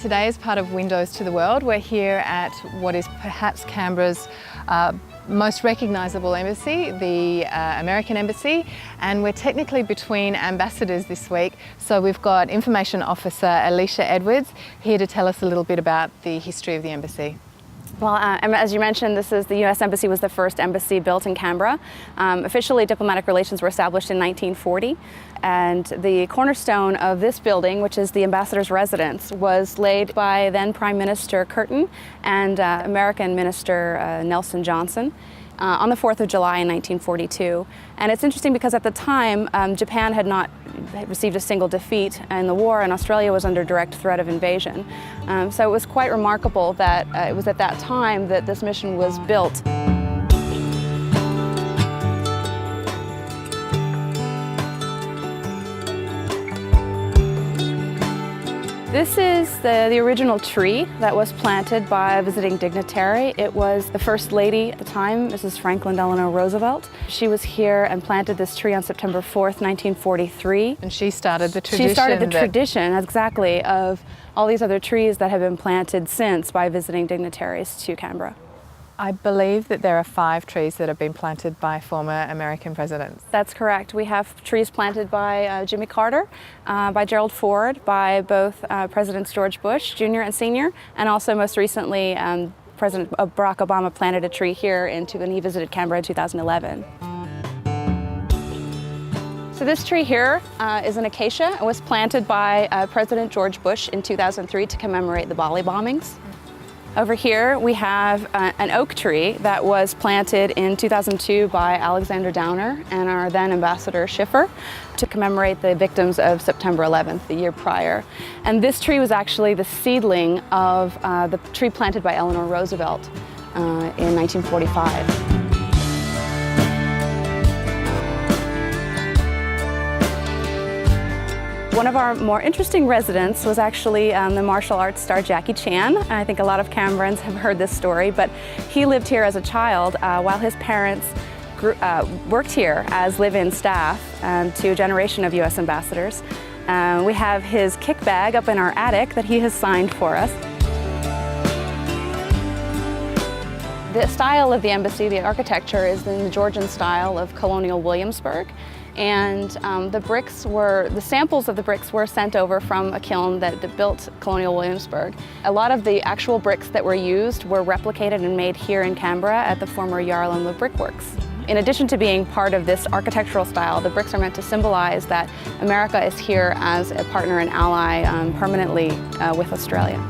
Today is part of Windows to the World. We're here at what is perhaps Canberra's most recognisable embassy, the American Embassy, and we're technically between ambassadors this week. So we've got Information Officer Alicia Edwards here to tell us a little bit about the history of the embassy. Well, as you mentioned, the U.S. Embassy was the first embassy built in Canberra. Officially, diplomatic relations were established in 1940, and the cornerstone of this building, which is the ambassador's residence, was laid by then Prime Minister Curtin and American Minister Nelson Johnson on the 4th of July in 1942. And it's interesting because at the time, Japan had not received a single defeat in the war, and Australia was under direct threat of invasion. So it was quite remarkable that it was at that time that this mission was built. This is the original tree that was planted by a visiting dignitary. It was the First Lady at the time, Mrs. Franklin Delano Roosevelt. She was here and planted this tree on September 4th, 1943. And she started the tradition. She started the tradition, exactly, of all these other trees that have been planted since by visiting dignitaries to Canberra. I believe that there are 5 trees that have been planted by former American presidents. That's correct. We have trees planted by Jimmy Carter, by Gerald Ford, by both Presidents George Bush, Jr. and Sr., and also most recently President Barack Obama planted a tree here when he visited Canberra in 2011. So this tree here is an acacia. It was planted by President George Bush in 2003 to commemorate the Bali bombings. Over here we have an oak tree that was planted in 2002 by Alexander Downer and our then Ambassador Schiffer to commemorate the victims of September 11th, the year prior. And this tree was actually the seedling of the tree planted by Eleanor Roosevelt in 1945. One of our more interesting residents was actually the martial arts star Jackie Chan. I think a lot of Canberrans have heard this story, but he lived here as a child while his parents worked here as live-in staff to a generation of U.S. ambassadors. We have his kick bag up in our attic that he has signed for us. The style of the embassy, the architecture, is in the Georgian style of Colonial Williamsburg. And the samples of the bricks were sent over from a kiln that built Colonial Williamsburg. A lot of the actual bricks that were used were replicated and made here in Canberra at the former Yarralumla Brickworks. In addition to being part of this architectural style, the bricks are meant to symbolize that America is here as a partner and ally permanently with Australia.